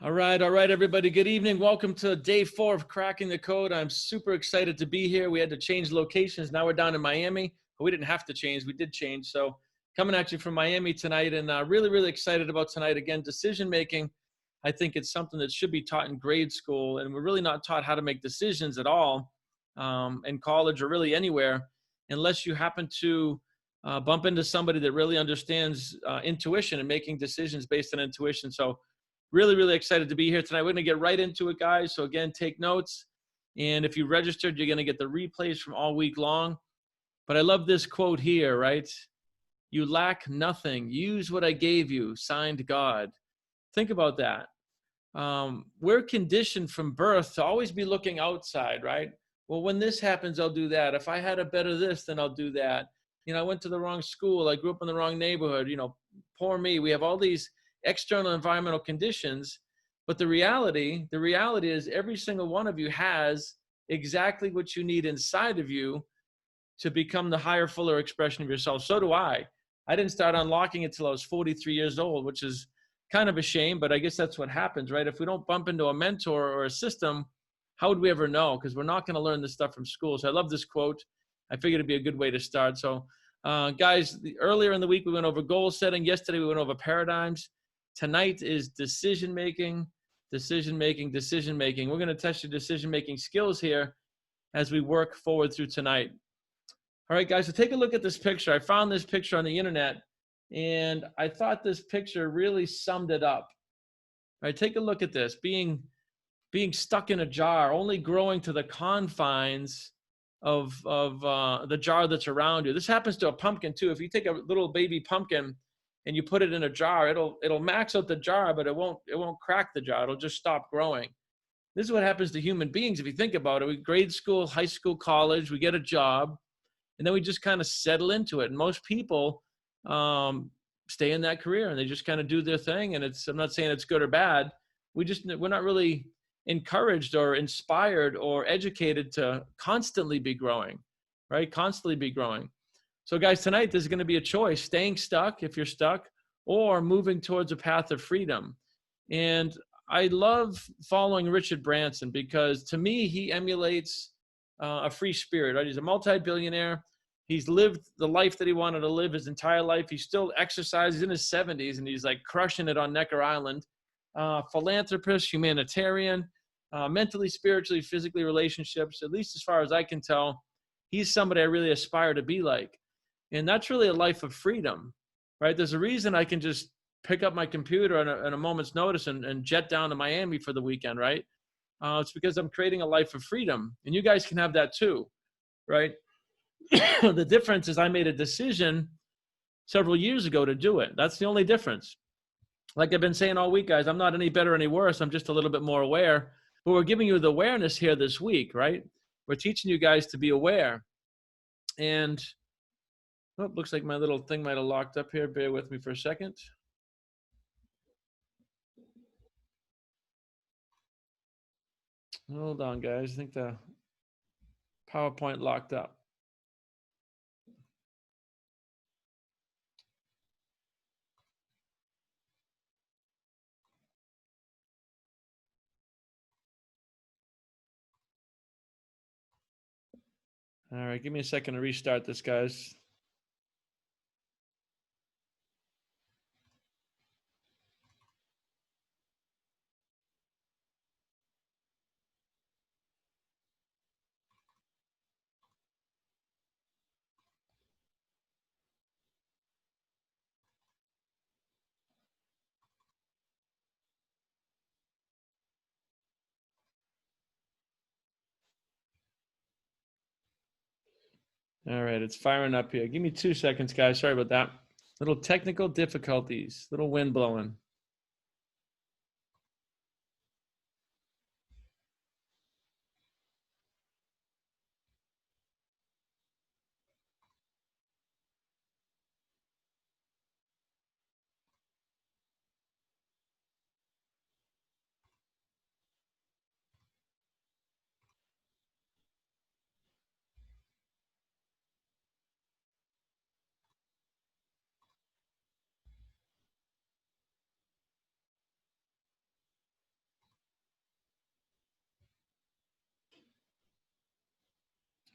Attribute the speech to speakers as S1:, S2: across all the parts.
S1: All right, everybody. Good evening. Welcome to day 4 of Cracking the Code. I'm super excited to be here. We had to change locations. Now we're down in Miami. We didn't have to change. We did change. So coming at you from Miami tonight, and really excited about tonight. Again, decision making. I think it's something that should be taught in grade school, and we're really not taught how to make decisions at all in college or really anywhere, unless you happen to bump into somebody that really understands intuition and making decisions based on intuition. So really excited to be here tonight. We're going to get right into it, guys. So again, take notes. And if you registered, you're going to get the replays from all week long. But I love this quote here, right? You lack nothing. Use what I gave you. Signed, God. Think about that. We're conditioned from birth to always be looking outside, right? Well, when this happens, I'll do that. If I had a better this, then I'll do that. I went to the wrong school. I grew up in the wrong neighborhood. Poor me. We have all these external environmental conditions, but the reality is every single one of you has exactly what you need inside of you to become the higher, fuller expression of yourself. So do I. I didn't start unlocking it till I was 43 years old, which is kind of a shame, but I guess that's what happens, right? If we don't bump into a mentor or a system, how would we ever know? Because we're not going to learn this stuff from school. So I love this quote. I figured it'd be a good way to start. So guys, earlier in the week, we went over goal setting. Yesterday, we went over paradigms. Tonight is decision-making. We're going to test your decision-making skills here as we work forward through tonight. All right, guys, so take a look at this picture. I found this picture on the internet, and I thought this picture really summed it up. All right, take a look at this. Being stuck in a jar, only growing to the confines of the jar that's around you. This happens to a pumpkin, too. If you take a little baby pumpkin and you put it in a jar, it'll max out the jar, but it won't crack the jar. It'll just stop growing. This is what happens to human beings. If you think about it, we grade school, high school, college, we get a job, and then we just kind of settle into it. And most people stay in that career and they just kind of do their thing. And I'm not saying it's good or bad. We're not really encouraged or inspired or educated to constantly be growing, right? Constantly be growing. So guys, tonight there's going to be a choice, staying stuck if you're stuck, or moving towards a path of freedom. And I love following Richard Branson because to me, he emulates a free spirit, right? He's a multi-billionaire. He's lived the life that he wanted to live his entire life. He still exercises in his 70s and he's like crushing it on Necker Island. Philanthropist, humanitarian, mentally, spiritually, physically, relationships, at least as far as I can tell, he's somebody I really aspire to be like. And that's really a life of freedom, right? There's a reason I can just pick up my computer on a moment's notice and jet down to Miami for the weekend, right? It's because I'm creating a life of freedom. And you guys can have that too, right? The difference is I made a decision several years ago to do it. That's the only difference. Like I've been saying all week, guys, I'm not any better, any worse. I'm just a little bit more aware. But we're giving you the awareness here this week, right? We're teaching you guys to be aware. And looks like my little thing might have locked up here. Bear with me for a second. Hold on, guys. I think the PowerPoint locked up. All right, give me a second to restart this, guys. All right, it's firing up here. Give me 2 seconds, guys. Sorry about that. Little technical difficulties, little wind blowing.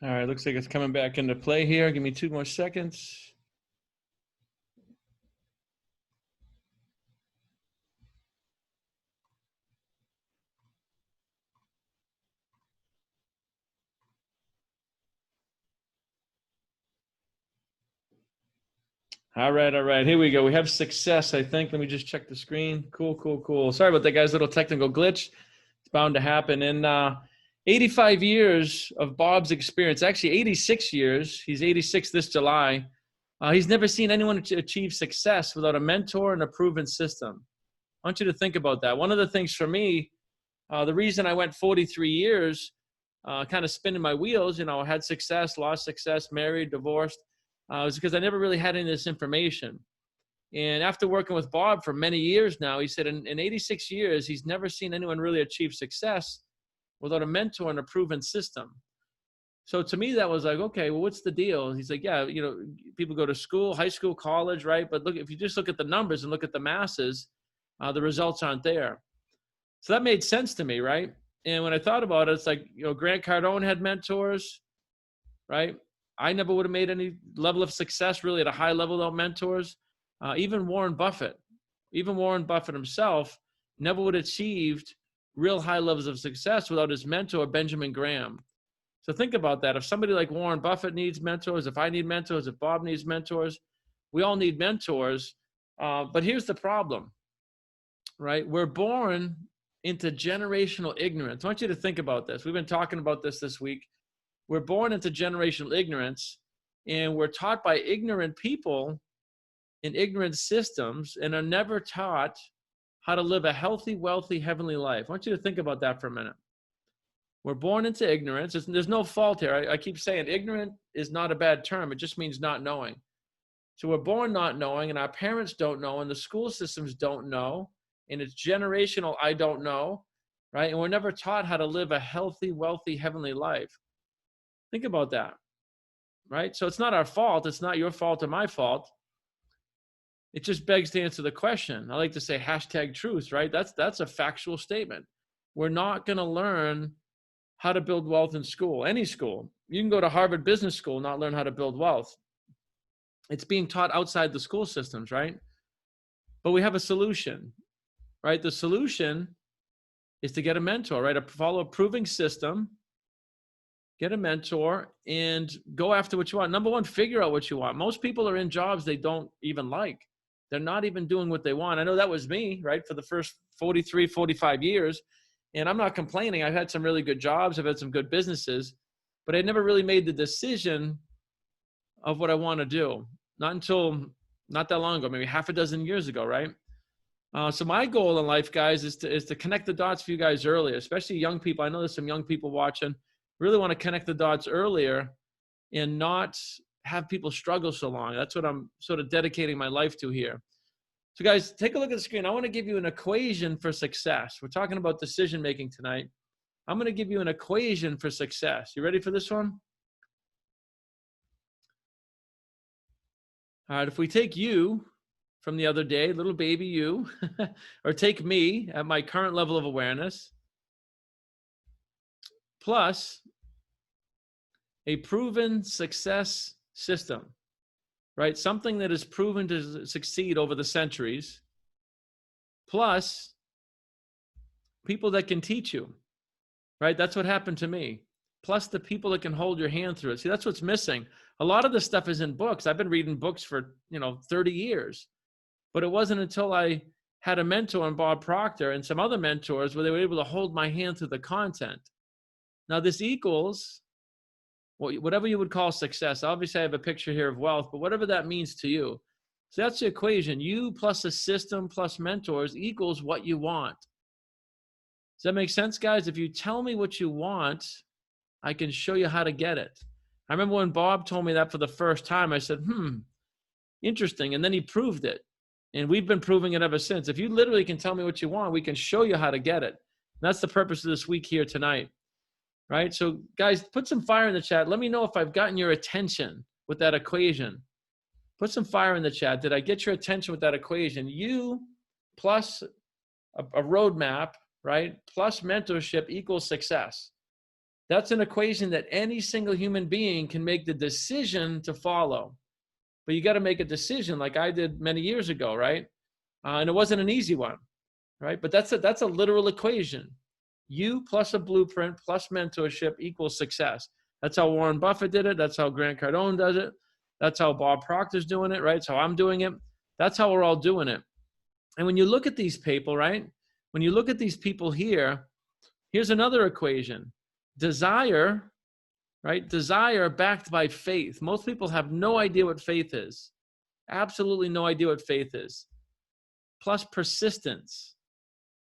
S1: All right, looks like it's coming back into play here. Give me 2 more seconds. All right. Here we go. We have success, I think. Let me just check the screen. Cool. Sorry about that, guys. Little technical glitch. It's bound to happen. In 85 years of Bob's experience, actually 86 years, he's 86 this July, he's never seen anyone achieve success without a mentor and a proven system. I want you to think about that. One of the things for me, the reason I went 43 years kind of spinning my wheels, I had success, lost success, married, divorced, was because I never really had any of this information. And after working with Bob for many years now, he said in 86 years, he's never seen anyone really achieve success without a mentor and a proven system. So to me, that was like, okay, well, what's the deal? He's like, yeah, people go to school, high school, college, right? But look, if you just look at the numbers and look at the masses, the results aren't there. So that made sense to me, right? And when I thought about it, it's like, Grant Cardone had mentors, right? I never would have made any level of success really at a high level without mentors. Even Warren Buffett himself never would have achieved real high levels of success without his mentor, Benjamin Graham. So think about that. If somebody like Warren Buffett needs mentors, if I need mentors, if Bob needs mentors, we all need mentors. But here's the problem, right? We're born into generational ignorance. I want you to think about this. We've been talking about this week. We're born into generational ignorance, and we're taught by ignorant people in ignorant systems and are never taught how to live a healthy, wealthy, heavenly life. I want you to think about that for a minute. We're born into ignorance. There's no fault here. I keep saying ignorant is not a bad term. It just means not knowing. So we're born not knowing, and our parents don't know, and the school systems don't know, and it's generational I don't know, right? And we're never taught how to live a healthy, wealthy, heavenly life. Think about that, right? So it's not our fault. It's not your fault or my fault. It just begs to answer the question. I like to say #truth, right? That's a factual statement. We're not going to learn how to build wealth in school, any school. You can go to Harvard Business School and not learn how to build wealth. It's being taught outside the school systems, right? But we have a solution, right? The solution is to get a mentor, right? Follow a proving system, get a mentor, and go after what you want. Number one, figure out what you want. Most people are in jobs they don't even like. They're not even doing what they want. I know that was me, right? For the first 43, 45 years. And I'm not complaining. I've had some really good jobs. I've had some good businesses, but I never really made the decision of what I want to do. Not until not that long ago, maybe half a dozen years ago, right? So my goal in life, guys, is to connect the dots for you guys earlier, especially young people. I know there's some young people watching. Really want to connect the dots earlier and not have people struggle so long. That's what I'm sort of dedicating my life to here. So guys, take a look at the screen. I want to give you an equation for success. We're talking about decision making tonight. I'm going to give you an equation for success. You ready for this one? All right, if we take you from the other day, little baby you, or take me at my current level of awareness, plus a proven success system, right? Something that is proven to succeed over the centuries, plus people that can teach you, right? That's what happened to me. Plus the people that can hold your hand through it. See, that's what's missing. A lot of this stuff is in books. I've been reading books for, 30 years, but it wasn't until I had a mentor in Bob Proctor and some other mentors where they were able to hold my hand through the content. Now this equals whatever you would call success. Obviously I have a picture here of wealth, but whatever that means to you. So that's the equation. You plus a system plus mentors equals what you want. Does that make sense, guys? If you tell me what you want, I can show you how to get it. I remember when Bob told me that for the first time, I said, interesting. And then he proved it. And we've been proving it ever since. If you literally can tell me what you want, we can show you how to get it. And that's the purpose of this week here tonight. Right? So guys, put some fire in the chat. Let me know if I've gotten your attention with that equation. Put some fire in the chat. Did I get your attention with that equation? You plus a roadmap, right? Plus mentorship equals success. That's an equation that any single human being can make the decision to follow. But you got to make a decision like I did many years ago, right? And it wasn't an easy one, right? But that's a literal equation. You plus a blueprint plus mentorship equals success. That's how Warren Buffett did it. That's how Grant Cardone does it. That's how Bob Proctor's doing it, right? That's how I'm doing it. That's how we're all doing it. And when you look at these people, right? When you look at these people here, here's another equation. Desire, right? Desire backed by faith. Most people have no idea what faith is. Absolutely no idea what faith is. Plus persistence.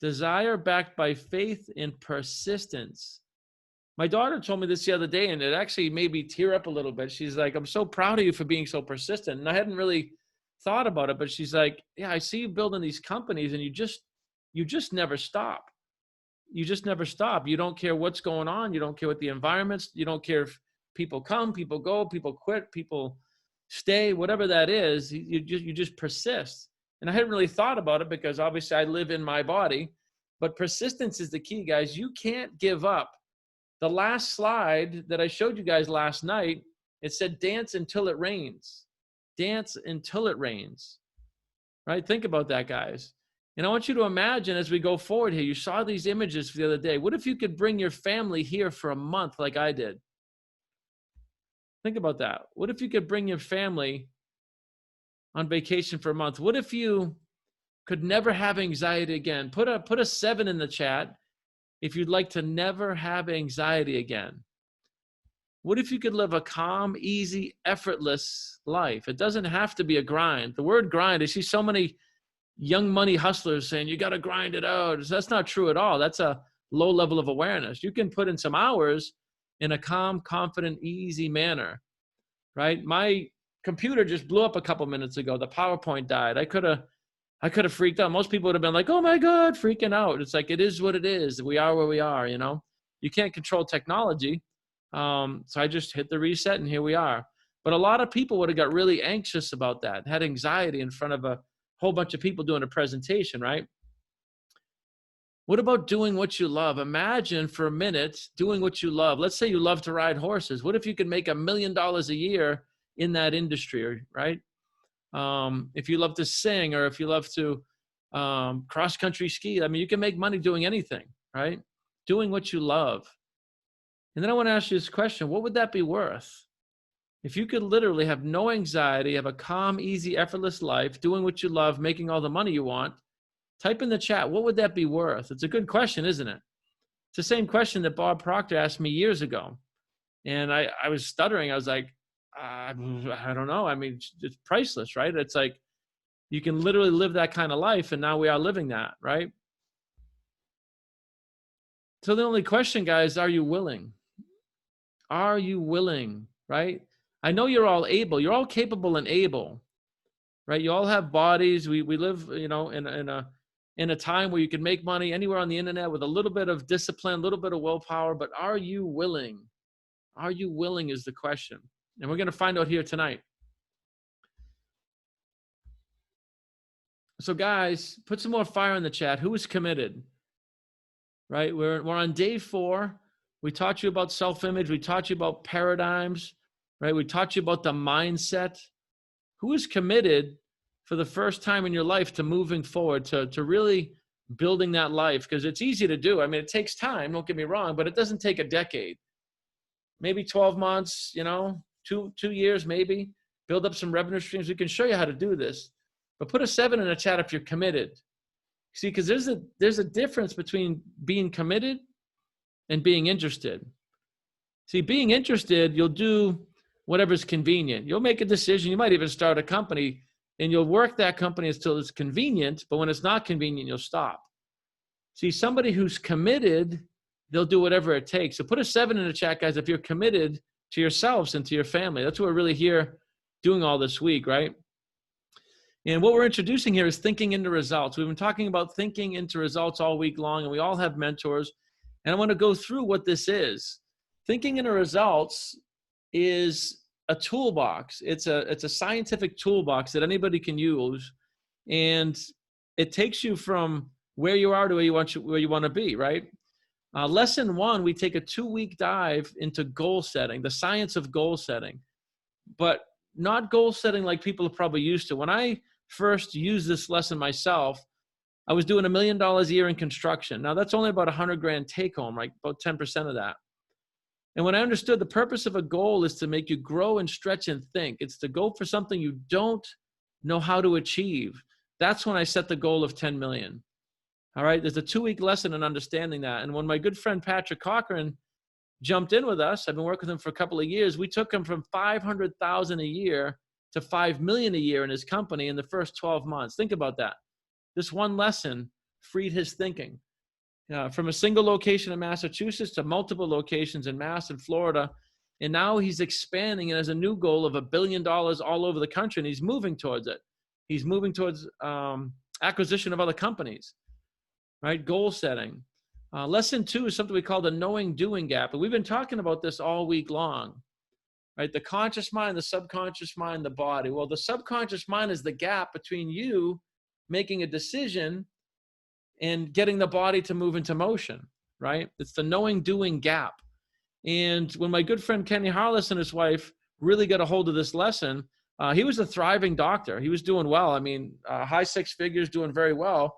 S1: Desire backed by faith and persistence. My daughter told me this the other day, and it actually made me tear up a little bit. She's like, I'm so proud of you for being so persistent. And I hadn't really thought about it, but she's like, yeah, I see you building these companies and you just never stop. You just never stop. You don't care what's going on. You don't care what the environment's. You don't care if people come, people go, people quit, people stay, whatever that is. You just persist. And I hadn't really thought about it because obviously I live in my body, but persistence is the key, guys. You can't give up. The last slide that I showed you guys last night, it said dance until it rains. Dance until it rains, right? Think about that, guys. And I want you to imagine as we go forward here, you saw these images the other day. What if you could bring your family here for a month like I did? Think about that. What if you could bring your family on vacation for a month? What if you could never have anxiety again? Put a 7 in the chat if you'd like to never have anxiety again. What if you could live a calm, easy, effortless life? It doesn't have to be a grind. The word grind, I see so many young money hustlers saying, you got to grind it out. That's not true at all. That's a low level of awareness. You can put in some hours in a calm, confident, easy manner, right? My computer just blew up a couple minutes ago. The PowerPoint died. I could have freaked out. Most people would have been like, oh my God, freaking out. It's like, it is what it is. We are where we are, you know? You can't control technology. So I just hit the reset and here we are. But a lot of people would have got really anxious about that, had anxiety in front of a whole bunch of people doing a presentation, right? What about doing what you love? Imagine for a minute doing what you love. Let's say you love to ride horses. What if you could make $1 million a year in that industry, right? If you love to sing or if you love to cross-country ski, I mean, you can make money doing anything, right? Doing what you love. And then I want to ask you this question. What would that be worth? If you could literally have no anxiety, have a calm, easy, effortless life, doing what you love, making all the money you want, type in the chat, what would that be worth? It's a good question, isn't it? It's the same question that Bob Proctor asked me years ago. And I was stuttering. I was like, I don't know. I mean, it's priceless, right? It's like you can literally live that kind of life. And now we are living that, right? So the only question, guys, are you willing? Are you willing, right? I know you're all able. You're all capable and able, right? You all have bodies. We live, you know, in a time where you can make money anywhere on the internet with a little bit of discipline, a little bit of willpower. But are you willing? Are you willing is the question. And we're going to find out here tonight. So guys, put some more fire in the chat. Who is committed? Right? We're on day 4. We taught you about self-image. We taught you about paradigms, right? We taught you about the mindset. Who is committed for the first time in your life to moving forward, to really building that life? Because it's easy to do. I mean, it takes time, don't get me wrong, but it doesn't take a decade. Maybe 12 months, you know, two years maybe. Build up some revenue streams. We can show you how to do this. But put a 7 in the chat if you're committed. See, because there's a difference between being committed and being interested. See, being interested, you'll do whatever's convenient. You'll make a decision. You might even start a company and you'll work that company until it's convenient, but when it's not convenient, you'll stop. See, somebody who's committed, they'll do whatever it takes. So put a 7 in the chat, guys, if you're committed to yourselves and to your family. That's what we're really here doing all this week, right? And what we're introducing here is thinking into results. We've been talking about thinking into results all week long, and we all have mentors. And I want to go through what this is. Thinking into results is a toolbox. It's a scientific toolbox that anybody can use. And it takes you from where you are to where you want to be, right? Lesson 1, we take a 2-week dive into goal setting, the science of goal setting, but not goal setting like people are probably used to. When I first used this lesson myself, I was doing $1 million a year in construction. Now that's only about 100 grand take home, right? About 10% of that. And when I understood the purpose of a goal is to make you grow and stretch and think, it's to go for something you don't know how to achieve. That's when I set the goal of 10 million. All right. There's a 2-week lesson in understanding that. And when my good friend Patrick Cochran jumped in with us, I've been working with him for a couple of years. We took him from 500,000 a year to 5 million a year in his company in the first 12 months. Think about that. This one lesson freed his thinking. From a single location in Massachusetts to multiple locations in Mass and Florida. And now he's expanding and has a new goal of $1 billion all over the country. And he's moving towards it. He's moving towards acquisition of other companies, right? Goal setting. Lesson 2 is something we call the knowing doing gap. And we've been talking about this all week long, right? The conscious mind, the subconscious mind, the body. Well, the subconscious mind is the gap between you making a decision and getting the body to move into motion, right? It's the knowing doing gap. And when my good friend Kenny Harless and his wife really got a hold of this lesson, he was a thriving doctor. He was doing well. I mean, high 6 figures, doing very well.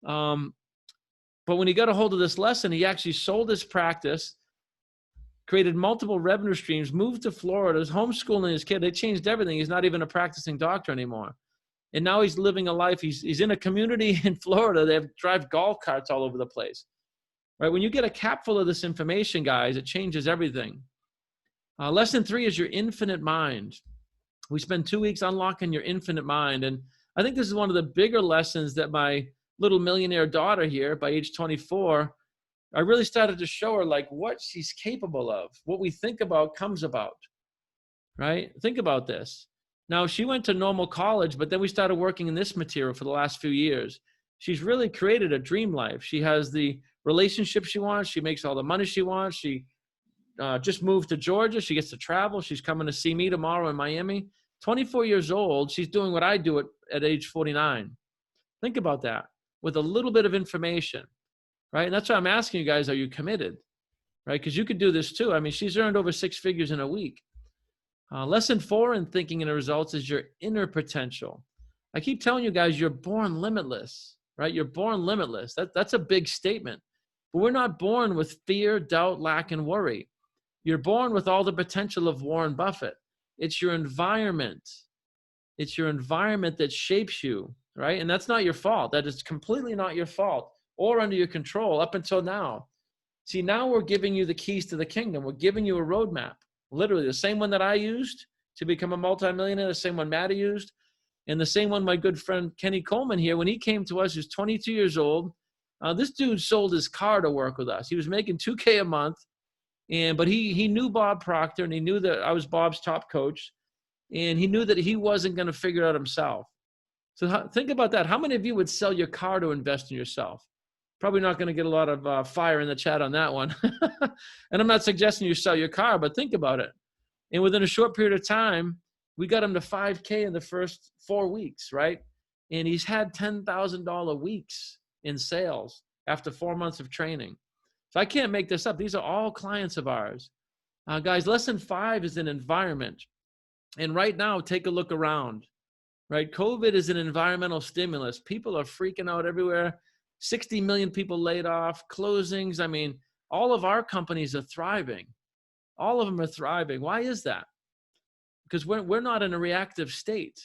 S1: But when he got a hold of this lesson, he actually sold his practice, created multiple revenue streams, moved to Florida, was homeschooling his kid. They changed everything. He's not even a practicing doctor anymore. And now he's living a life. He's in a community in Florida. They drive golf carts all over the place, right? When you get a capful of this information, guys, it changes everything. Lesson 3 is your infinite mind. We spend 2 weeks unlocking your infinite mind. And I think this is one of the bigger lessons that my little millionaire daughter here by age 24, I really started to show her like what she's capable of. What we think about comes about, right? Think about this. Now, she went to normal college, but then we started working in this material for the last few years. She's really created a dream life. She has the relationship she wants. She makes all the money she wants. She just moved to Georgia. She gets to travel. She's coming to see me tomorrow in Miami. 24 years old. She's doing what I do at age 49. Think about that with a little bit of information, right? And that's why I'm asking you guys, are you committed, right? Because you could do this too. I mean, she's earned over 6 figures in a week. Lesson 4 in thinking and results is your inner potential. I keep telling you guys, you're born limitless, right? You're born limitless. That's a big statement. But we're not born with fear, doubt, lack, and worry. You're born with all the potential of Warren Buffett. It's your environment. It's your environment that shapes you, right? And that's not your fault. That is completely not your fault or under your control up until now. See, now we're giving you the keys to the kingdom. We're giving you a roadmap. Literally the same one that I used to become a multimillionaire, the same one Maddie used, and the same one my good friend Kenny Coleman here, when he came to us, he was 22 years old. This dude sold his car to work with us. He was making $2K a month, but he knew Bob Proctor, and he knew that I was Bob's top coach, and he knew that he wasn't going to figure it out himself. So think about that. How many of you would sell your car to invest in yourself? Probably not going to get a lot of fire in the chat on that one. And I'm not suggesting you sell your car, but think about it. And within a short period of time, we got him to 5K in the first 4 weeks, right? And he's had $10,000 weeks in sales after 4 months of training. So I can't make this up. These are all clients of ours. Guys, lesson 5 is an environment. And right now, take a look around, right? COVID is an environmental stimulus. People are freaking out everywhere. 60 million people laid off, closings. I mean, all of our companies are thriving. All of them are thriving. Why is that? Because we're not in a reactive state,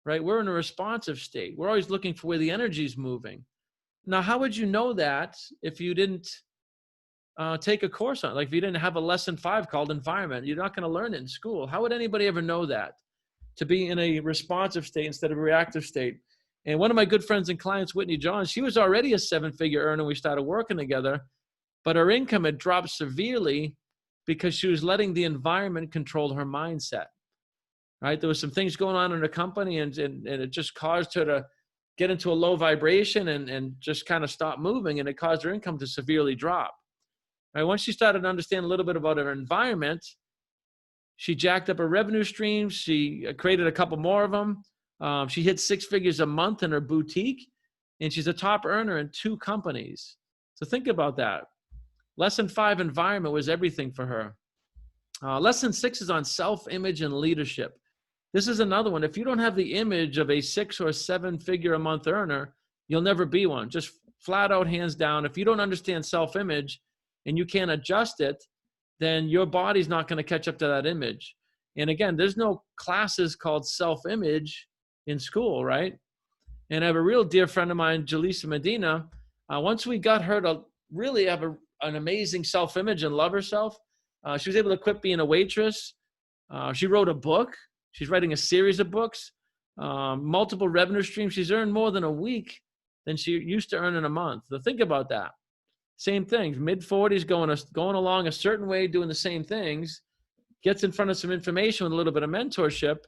S1: right? We're in a responsive state. We're always looking for where the energy is moving. Now, how would you know that if you didn't take a course on it? Like if you didn't have a lesson 5 called environment, you're not going to learn it in school. How would anybody ever know that? To be in a responsive state instead of a reactive state. And one of my good friends and clients, Whitney Johns, she was already a 7-figure earner when we started working together, but her income had dropped severely because she was letting the environment control her mindset, right? There was some things going on in her company and it just caused her to get into a low vibration and just kind of stop moving, and it caused her income to severely drop. Right? Once she started to understand a little bit about her environment, she jacked up her revenue streams. She created a couple more of them. She hit 6 figures a month in her boutique, and she's a top earner in 2 companies. So think about that. Lesson 5, environment, was everything for her. Lesson 6 is on self-image and leadership. This is another one. If you don't have the image of a 6 or 7 figure a month earner, you'll never be one. Just flat out, hands down. If you don't understand self-image and you can't adjust it, then your body's not going to catch up to that image. And again, there's no classes called self-image in school, right? And I have a real dear friend of mine, Jaleesa Medina. Once we got her to really have an amazing self-image and love herself, she was able to quit being a waitress. She wrote a book. She's writing a series of books, multiple revenue streams. She's earned more than a week than she used to earn in a month. So think about that. Same things, mid-40s, going along a certain way, doing the same things, gets in front of some information with a little bit of mentorship,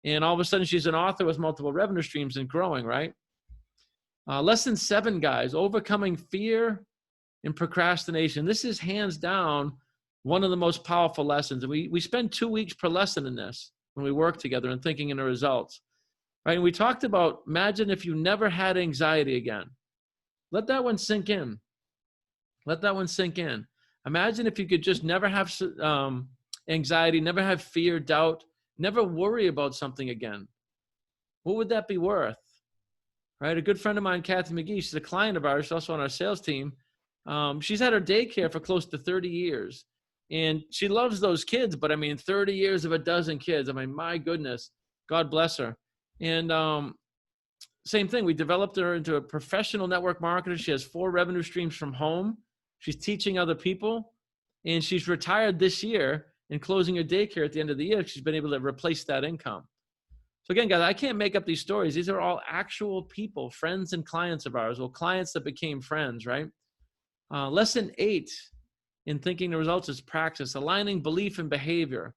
S1: and all of a sudden she's an author with multiple revenue streams and growing, right? Lesson 7, guys, overcoming fear and procrastination. This is hands down one of the most powerful lessons. We spend 2 weeks per lesson in this when we work together and thinking in the results, right? And we talked about, imagine if you never had anxiety again. Let that one sink in. Let that one sink in. Imagine if you could just never have anxiety, never have fear, doubt, never worry about something again. What would that be worth? Right? A good friend of mine, Kathy McGee, she's a client of ours, she's also on our sales team. She's had her daycare for close to 30 years. And she loves those kids, but I mean, 30 years of a dozen kids. I mean, my goodness, God bless her. And same thing, we developed her into a professional network marketer. She has 4 revenue streams from home. She's teaching other people, and she's retired this year and closing her daycare at the end of the year. She's been able to replace that income. So again, guys, I can't make up these stories. These are all actual people, friends and clients of ours. Well, clients that became friends, right? Lesson 8 in thinking the results is practice, aligning belief and behavior.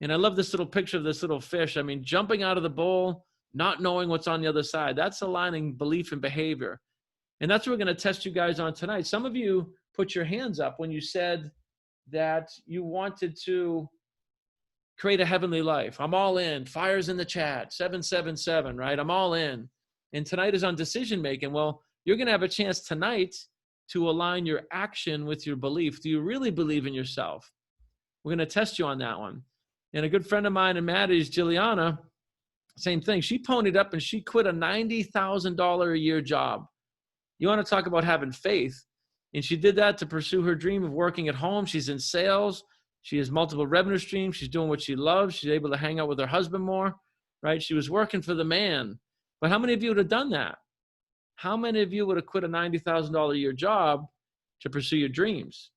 S1: And I love this little picture of this little fish. I mean, jumping out of the bowl, not knowing what's on the other side. That's aligning belief and behavior. And that's what we're going to test you guys on tonight. Some of you put your hands up when you said that you wanted to create a heavenly life. I'm all in. Fire's in the chat. 777, right? I'm all in. And tonight is on decision making. Well, you're going to have a chance tonight to align your action with your belief. Do you really believe in yourself? We're going to test you on that one. And a good friend of mine and Maddie's, Juliana, same thing. She ponied up and she quit a $90,000 a year job. You want to talk about having faith. And she did that to pursue her dream of working at home. She's in sales. She has multiple revenue streams. She's doing what she loves. She's able to hang out with her husband more, right? She was working for the man. But how many of you would have done that? How many of you would have quit a $90,000 a year job to pursue your dreams,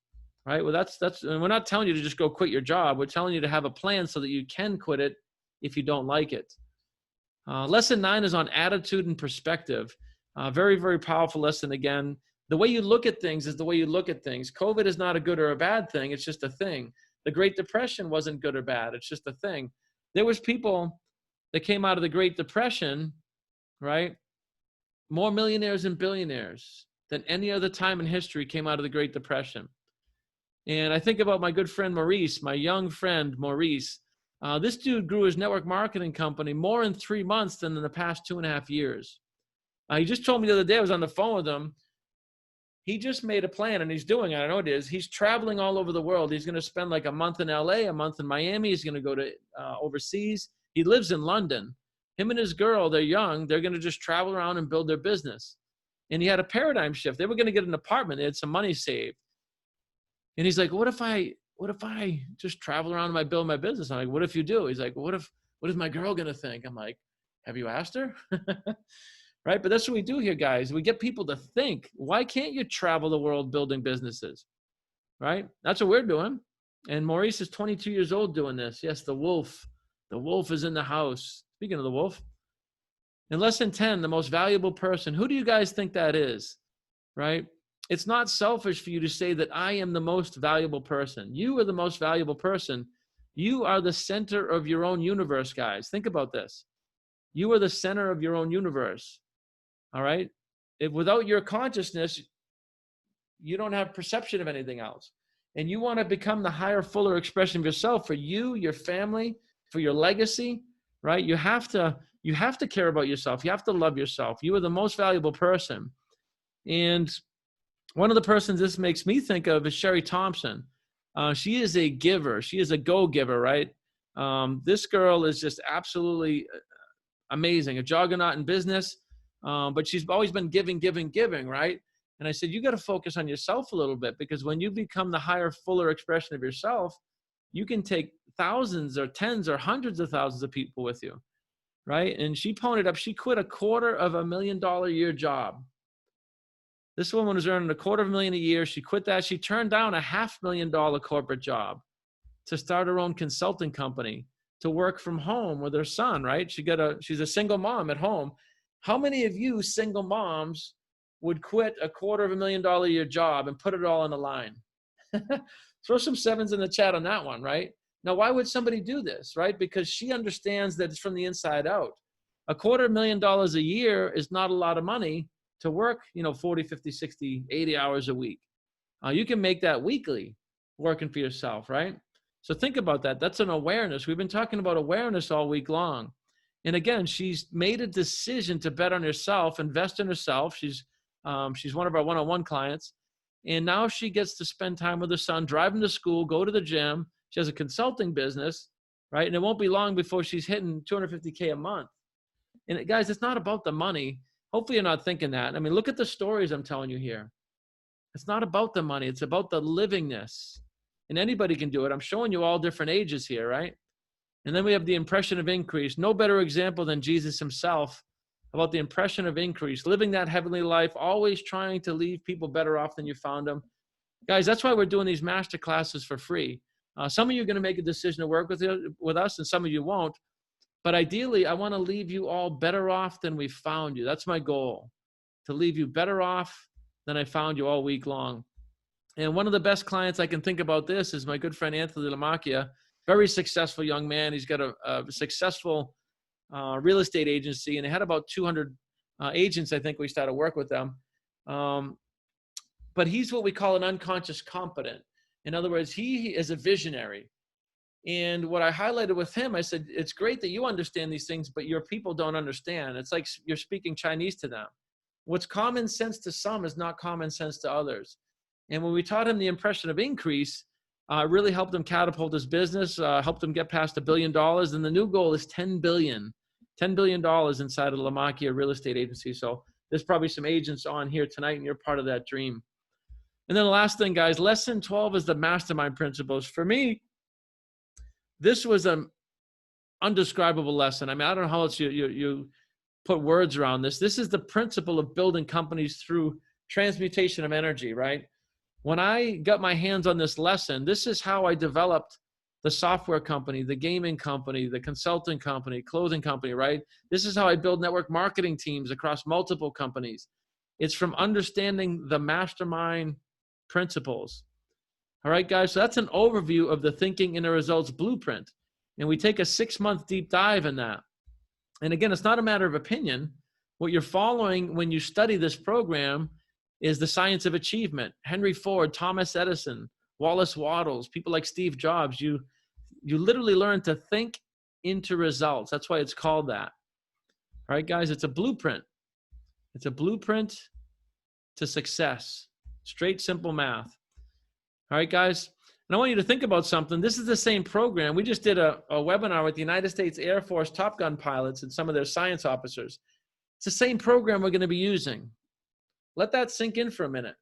S1: right? Well, that's, and we're not telling you to just go quit your job. We're telling you to have a plan so that you can quit it if you don't like it. Lesson 9 is on attitude and perspective. Very, very powerful lesson again. The way you look at things is the way you look at things. COVID is not a good or a bad thing. It's just a thing. The Great Depression wasn't good or bad. It's just a thing. There was people that came out of the Great Depression, right? More millionaires and billionaires than any other time in history came out of the Great Depression. And I think about my good friend Maurice, my young friend Maurice. This dude grew his network marketing company more in 3 months than in the past 2.5 years. He just told me the other day, I was on the phone with him. He just made a plan and he's doing it. I know it is. He's traveling all over the world. He's going to spend like a month in LA, a month in Miami. He's going to go to overseas. He lives in London. Him and his girl, they're young. They're going to just travel around and build their business. And he had a paradigm shift. They were going to get an apartment. They had some money saved. And he's like, what if I just travel around and I build my business? I'm like, what if you do? He's like, what is my girl going to think? I'm like, have you asked her? Right? But that's what we do here, guys. We get people to think, why can't you travel the world building businesses? Right? That's what we're doing. And Maurice is 22 years old doing this. Yes, the wolf. The wolf is in the house. Speaking of the wolf. In lesson 10, the most valuable person. Who do you guys think that is? Right? It's not selfish for you to say that I am the most valuable person. You are the most valuable person. You are the center of your own universe, guys. Think about this. You are the center of your own universe. All right? If without your consciousness, you don't have perception of anything else. And you want to become the higher, fuller expression of yourself for you, your family, for your legacy, right? You have to care about yourself. You have to love yourself. You are the most valuable person. And One of the persons this makes me think of is Sherry Thompson. She is a giver. She is a go-giver, right? This girl is just absolutely amazing, a juggernaut in business, but she's always been giving, right? And I said, you got to focus on yourself a little bit, because when you become the higher, fuller expression of yourself, you can take thousands or tens or hundreds of thousands of people with you, right? And she ponied up, she quit a $250,000 a year job. This woman was earning $250,000 a year. She quit that. She turned down a $500,000 corporate job to start her own consulting company, to work from home with her son, right? She's a single mom at home. How many of you single moms would quit a $250,000 a year job and put it all on the line? Throw some sevens in the chat on that one, right? Now, why would somebody do this, right? Because she understands that it's from the inside out. A $250,000 a year is not a lot of money to work, 40, 50, 60, 80 hours a week. You can make that weekly working for yourself, right? So think about that. That's an awareness. We've been talking about awareness all week long. And again, she's made a decision to bet on herself, invest in herself. She's one of our one-on-one clients. And now she gets to spend time with her son, drive him to school, go to the gym. She has a consulting business, right? And it won't be long before she's hitting $250K a month. And guys, it's not about the money. Hopefully you're not thinking that. I mean, look at the stories I'm telling you here. It's not about the money. It's about the livingness. And anybody can do it. I'm showing you all different ages here, right? And then we have the impression of increase. No better example than Jesus himself about the impression of increase, living that heavenly life, always trying to leave people better off than you found them. Guys, that's why we're doing these master classes for free. Some of you are going to make a decision to work with us, and some of you won't. But ideally, I want to leave you all better off than we found you. That's my goal, to leave you better off than I found you all week long. And one of the best clients I can think about this is my good friend Anthony Lamacchia, very successful young man. He's got a successful real estate agency, and they had about 200 agents, I think, we started work with them. But he's what we call an unconscious competent. In other words, he is a visionary. And what I highlighted with him, I said, it's great that you understand these things, but your people don't understand. It's like you're speaking Chinese to them. What's common sense to some is not common sense to others. And when we taught him the impression of increase, really helped him catapult his business, helped him get past $1 billion. And the new goal is $10 billion inside of the Lamacchia real estate agency. So there's probably some agents on here tonight, and you're part of that dream. And then the last thing, guys, lesson 12 is the mastermind principles. For me, this was an undescribable lesson. I mean, I don't know how else you put words around this. This is the principle of building companies through transmutation of energy, right? When I got my hands on this lesson, this is how I developed the software company, the gaming company, the consulting company, clothing company, right? This is how I build network marketing teams across multiple companies. It's from understanding the mastermind principles. All right, guys, so that's an overview of the Thinking in the Results Blueprint. And we take a 6-month deep dive in that. And again, it's not a matter of opinion. What you're following when you study this program is the science of achievement. Henry Ford, Thomas Edison, Wallace Wattles, people like Steve Jobs. You literally learn to think into results. That's why it's called that. All right, guys, it's a blueprint. It's a blueprint to success. Straight, simple math. All right, guys. And I want you to think about something. This is the same program. We just did a webinar with the United States Air Force Top Gun pilots and some of their science officers. It's the same program we're going to be using. Let that sink in for a minute.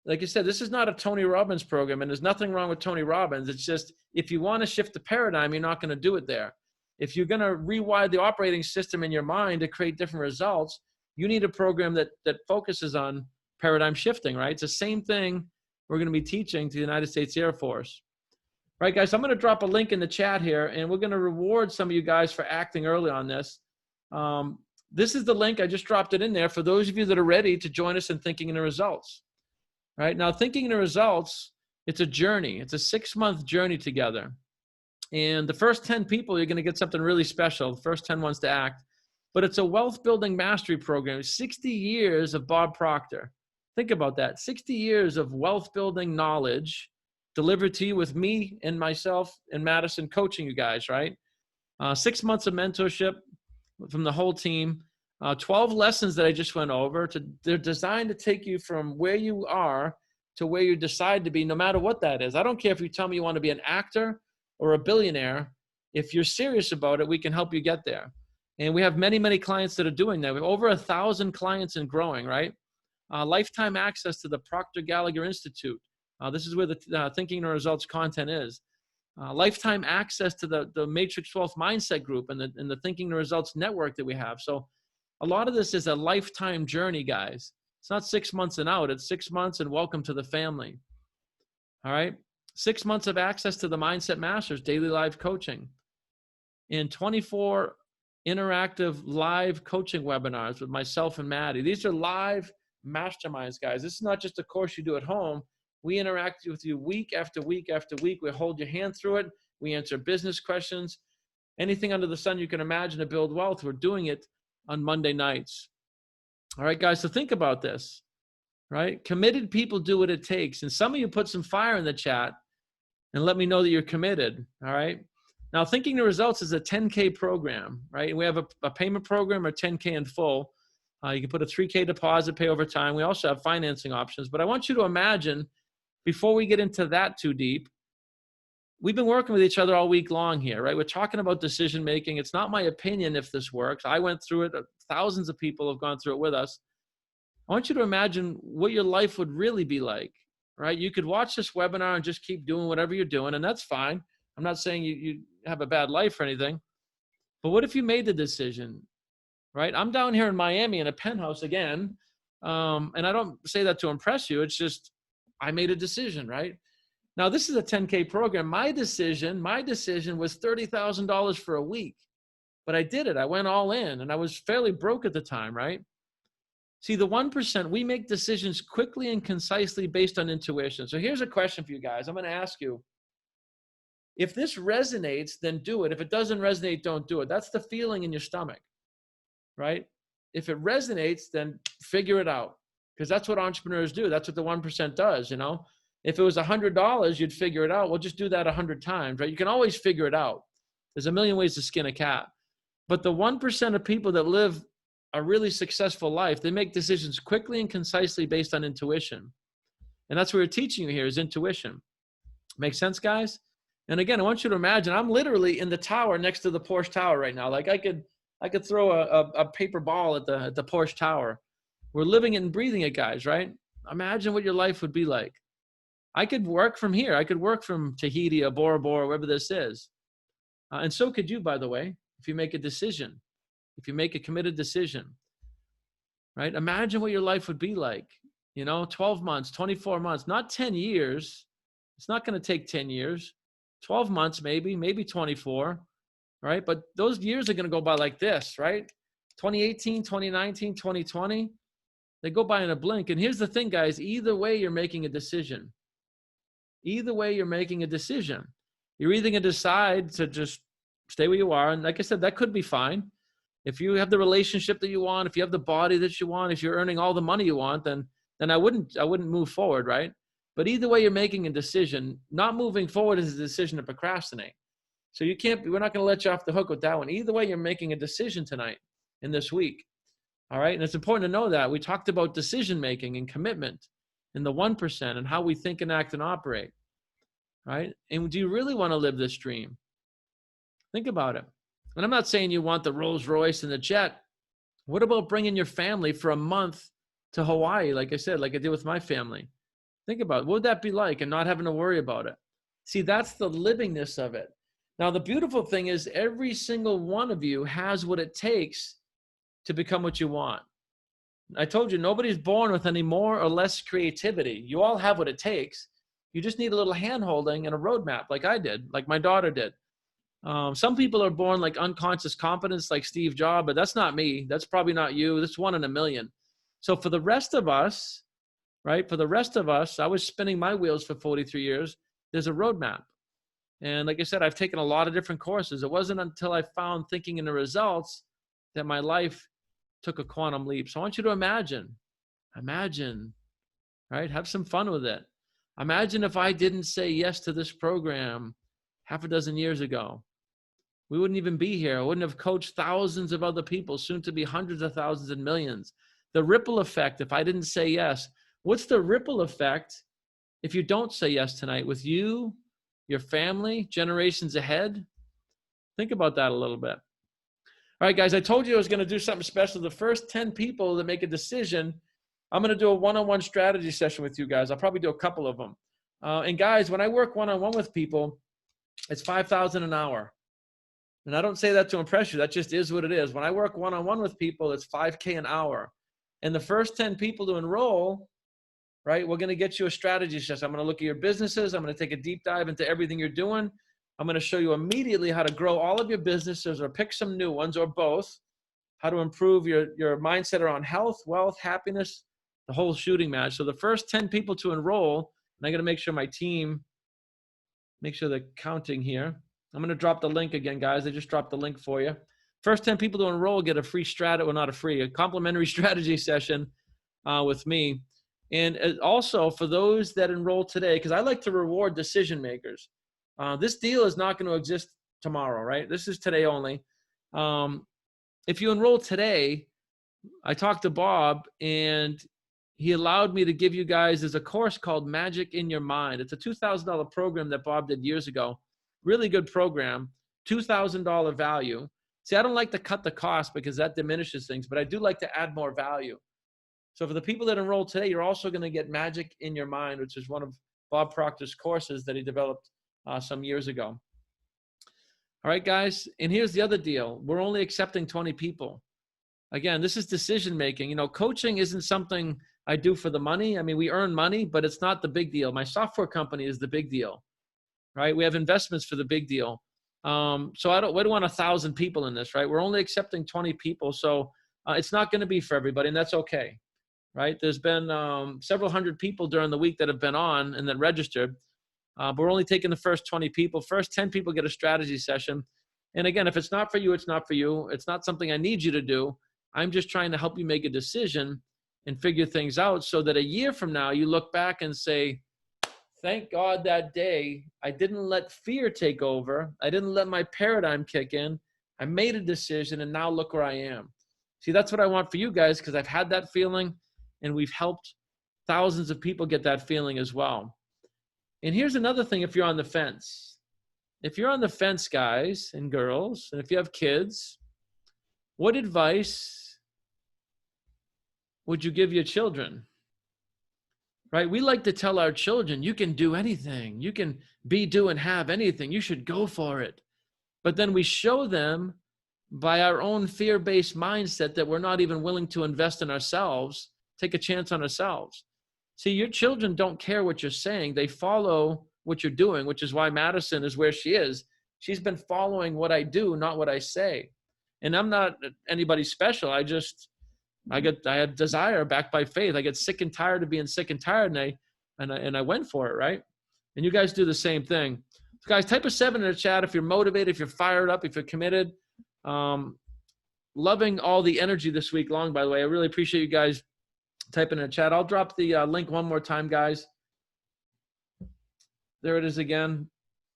S1: Like I said, this is not a Tony Robbins program, and there's nothing wrong with Tony Robbins. It's just, if you want to shift the paradigm, you're not going to do it there. If you're going to rewire the operating system in your mind to create different results, you need a program that focuses on paradigm shifting, right? It's the same thing we're going to be teaching to the United States Air Force. All right, guys, I'm going to drop a link in the chat here, and we're going to reward some of you guys for acting early on this. This is the link. I just dropped it in there for those of you that are ready to join us in Thinking in the Results. All right, now Thinking in the Results, it's a journey. It's a 6-month journey together. And the first 10 people, you're going to get something really special. The first 10 ones to act. But it's a wealth building mastery program. 60 years of Bob Proctor. Think about that. 60 years of wealth building knowledge delivered to you with me and myself and Madison coaching you guys, right? 6 months of mentorship from the whole team. 12 lessons that I just went over. They're designed to take you from where you are to where you decide to be, no matter what that is. I don't care if you tell me you want to be an actor or a billionaire. If you're serious about it, we can help you get there. And we have many, many clients that are doing that. We have over 1,000 clients and growing, right? Lifetime access to the Proctor Gallagher Institute. This is where the Thinking and Results content is. Lifetime access to the Matrix Wealth Mindset Group and the Thinking and Results network that we have. So a lot of this is a lifetime journey, guys. It's not 6 months and out. It's 6 months and welcome to the family. All right. 6 months of access to the Mindset Masters daily live coaching and 24 interactive live coaching webinars with myself and Maddie. These are live masterminds, guys. This is not just a course you do at home. We interact with you week after week after week. We hold your hand through it. We answer business questions. Anything under the sun you can imagine to build wealth, we're doing it on Monday nights. All right, guys, so think about this, right? Committed people do what it takes. And some of you put some fire in the chat and let me know that you're committed, all right? Now, Thinking the Results is a 10K program, right? We have a payment program or 10K in full. You can put a 3K deposit, pay over time. We also have financing options. But I want you to imagine, before we get into that too deep, we've been working with each other all week long here, right? We're talking about decision making. It's not my opinion if this works. I went through it. Thousands of people have gone through it with us. I want you to imagine what your life would really be like, right? You could watch this webinar and just keep doing whatever you're doing, and that's fine. I'm not saying you have a bad life or anything, but what if you made the decision, right? I'm down here in Miami in a penthouse again, and I don't say that to impress you. It's just I made a decision, right? Now, this is a 10K program. My decision was $30,000 for a week, but I did it. I went all in, and I was fairly broke at the time, right? See, the 1%, we make decisions quickly and concisely based on intuition. So here's a question for you guys. I'm going to ask you, if this resonates, then do it. If it doesn't resonate, don't do it. That's the feeling in your stomach, right? If it resonates, then figure it out, because that's what entrepreneurs do. That's what the 1% does, you know? If it was $100, you'd figure it out. Well, just do that 100 times, right? You can always figure it out. There's a million ways to skin a cat. But the 1% of people that live a really successful life, they make decisions quickly and concisely based on intuition. And that's what we're teaching you here is intuition. Make sense, guys? And again, I want you to imagine, I'm literally in the tower next to the Porsche Tower right now. Like I could throw a paper ball at the Porsche Tower. We're living it and breathing it, guys, right? Imagine what your life would be like. I could work from here. I could work from Tahiti or Bora Bora, wherever this is. And so could you, by the way, if you make a decision, if you make a committed decision, right? Imagine what your life would be like, 12 months, 24 months, not 10 years. It's not going to take 10 years, 12 months, maybe 24, right? But those years are going to go by like this, right? 2018, 2019, 2020, they go by in a blink. And here's the thing, guys, either way, you're making a decision. Either way, you're making a decision. You're either going to decide to just stay where you are. And like I said, that could be fine. If you have the relationship that you want, if you have the body that you want, if you're earning all the money you want, then I wouldn't move forward, right? But either way, you're making a decision. Not moving forward is a decision to procrastinate. So we're not going to let you off the hook with that one. Either way, you're making a decision tonight in this week. All right. And it's important to know that. We talked about decision making and commitment and the 1% and how we think and act and operate. Right. And do you really want to live this dream? Think about it. And I'm not saying you want the Rolls Royce and the jet. What about bringing your family for a month to Hawaii? Like I said, like I did with my family. Think about it. What would that be like and not having to worry about it? See, that's the livingness of it. Now, the beautiful thing is every single one of you has what it takes to become what you want. I told you, nobody's born with any more or less creativity. You all have what it takes. You just need a little hand-holding and a roadmap like I did, like my daughter did. Some people are born like unconscious competence like Steve Jobs, but that's not me. That's probably not you. That's 1 in a million. So for the rest of us, right? For the rest of us, I was spinning my wheels for 43 years. There's a roadmap. And like I said, I've taken a lot of different courses. It wasn't until I found Thinking in the Results that my life took a quantum leap. So I want you to imagine, right? Have some fun with it. Imagine if I didn't say yes to this program half a dozen years ago. We wouldn't even be here. I wouldn't have coached thousands of other people, soon to be hundreds of thousands and millions. The ripple effect, if I didn't say yes, what's the ripple effect if you don't say yes tonight with you, your family, generations ahead? Think about that a little bit. All right, guys, I told you I was going to do something special. The first 10 people that make a decision, I'm going to do a one-on-one strategy session with you guys. I'll probably do a couple of them. And guys, when I work one-on-one with people, it's $5,000 an hour. And I don't say that to impress you. That just is what it is. When I work one-on-one with people, it's $5K an hour. And the first 10 people to enroll, right, we're going to get you a strategy session. I'm going to look at your businesses. I'm going to take a deep dive into everything you're doing. I'm going to show you immediately how to grow all of your businesses or pick some new ones or both, how to improve your mindset around health, wealth, happiness, the whole shooting match. So the first 10 people to enroll, and I got to make sure my team, make sure they're counting here. I'm going to drop the link again, guys. I just dropped the link for you. First 10 people to enroll get a free a complimentary strategy session with me. And also for those that enroll today, because I like to reward decision makers. This deal is not going to exist tomorrow, right? This is today only. If you enroll today, I talked to Bob and he allowed me to give you guys, there's a course called Magic in Your Mind. It's a $2,000 program that Bob did years ago. Really good program, $2,000 value. See, I don't like to cut the cost because that diminishes things, but I do like to add more value. So for the people that enroll today, you're also going to get Magic in Your Mind, which is one of Bob Proctor's courses that he developed some years ago. All right, guys. And here's the other deal. We're only accepting 20 people. Again, this is decision making. You know, coaching isn't something I do for the money. I mean, we earn money, but it's not the big deal. My software company is the big deal. Right? We have investments for the big deal. So we don't want 1,000 people in this, right? We're only accepting 20 people. So it's not going to be for everybody, and that's okay. Right? There's been several hundred people during the week that have been on and that registered. But we're only taking the first 20 people. First 10 people get a strategy session. And again, if it's not for you, it's not for you. It's not something I need you to do. I'm just trying to help you make a decision and figure things out so that a year from now, you look back and say, thank God that day I didn't let fear take over. I didn't let my paradigm kick in. I made a decision, and now look where I am. See, that's what I want for you guys, because I've had that feeling, and we've helped thousands of people get that feeling as well. And here's another thing if you're on the fence. If you're on the fence, guys and girls, and if you have kids, what advice would you give your children? Right? We like to tell our children, you can do anything. You can be, do, and have anything. You should go for it. But then we show them by our own fear-based mindset that we're not even willing to invest in ourselves, take a chance on ourselves. See, your children don't care what you're saying. They follow what you're doing, which is why Madison is where she is. She's been following what I do, not what I say. And I'm not anybody special. I had desire backed by faith. I get sick and tired of being sick and tired, and I went for it, right? And you guys do the same thing. So guys, type a 7 in the chat if you're motivated, if you're fired up, if you're committed. Loving all the energy this week long, by the way. I really appreciate you guys typing in the chat. I'll drop the link one more time, guys. There it is again.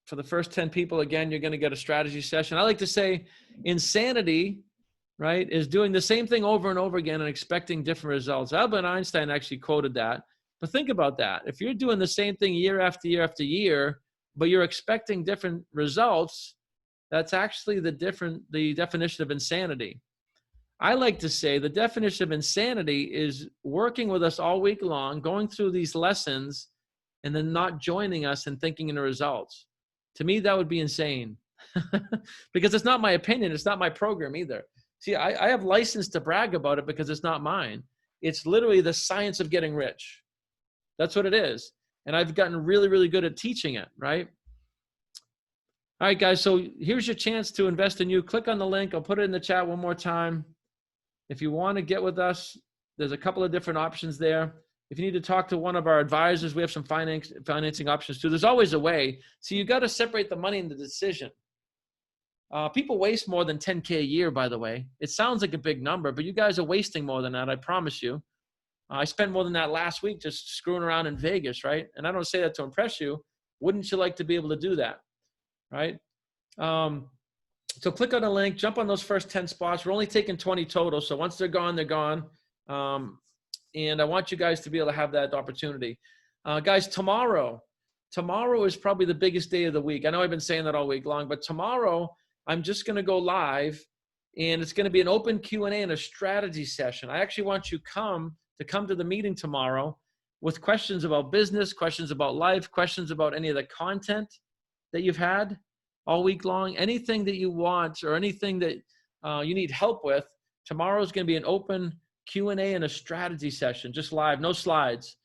S1: For the first 10 people, again, you're going to get a strategy session. I like to say insanity, right, is doing the same thing over and over again and expecting different results. Albert Einstein actually quoted that. But think about that. If you're doing the same thing year after year after year, but you're expecting different results, that's actually the definition of insanity. I like to say the definition of insanity is working with us all week long, going through these lessons, and then not joining us and thinking in the results. To me, that would be insane because it's not my opinion. It's not my program either. See, I have license to brag about it because it's not mine. It's literally the science of getting rich. That's what it is. And I've gotten really, really good at teaching it, right? All right, guys. So here's your chance to invest in you. Click on the link. I'll put it in the chat one more time. If you want to get with us, there's a couple of different options there. If you need to talk to one of our advisors, we have some financing options too. There's always a way. So you got to separate the money and the decision. People waste more than 10K a year, by the way. It sounds like a big number, but you guys are wasting more than that, I promise you. I spent more than that last week just screwing around in Vegas, right? And I don't say that to impress you. Wouldn't you like to be able to do that, right? So click on the link, jump on those first 10 spots. We're only taking 20 total. So once they're gone, they're gone. And I want you guys to be able to have that opportunity. Guys, tomorrow is probably the biggest day of the week. I know I've been saying that all week long, but tomorrow I'm just going to go live, and it's going to be an open Q&A and a strategy session. I actually want you to come to the meeting tomorrow with questions about business, questions about life, questions about any of the content that you've had all week long, anything that you want or anything that you need help with. Tomorrow is going to be an open Q&A and a strategy session, just live, no slides.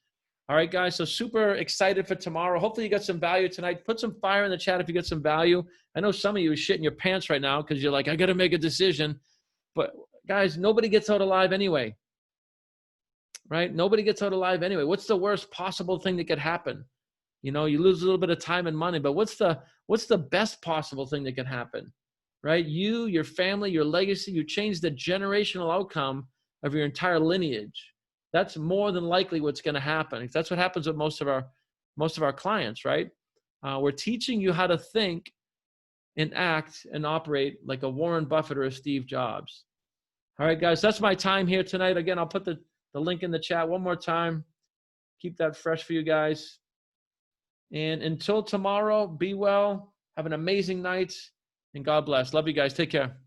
S1: All right, guys, so super excited for tomorrow. Hopefully you got some value tonight. Put some fire in the chat if you get some value. I know some of you are shitting your pants right now because you're like, I got to make a decision. But guys, nobody gets out alive anyway, right? Nobody gets out alive anyway. What's the worst possible thing that could happen? You know, you lose a little bit of time and money, but what's the best possible thing that can happen, right? You, your family, your legacy, you change the generational outcome of your entire lineage. That's more than likely what's going to happen. That's what happens with most of our clients, right? We're teaching you how to think and act and operate like a Warren Buffett or a Steve Jobs. All right, guys, that's my time here tonight. Again, I'll put the link in the chat one more time. Keep that fresh for you guys. And until tomorrow, be well, have an amazing night, and God bless. Love you guys. Take care.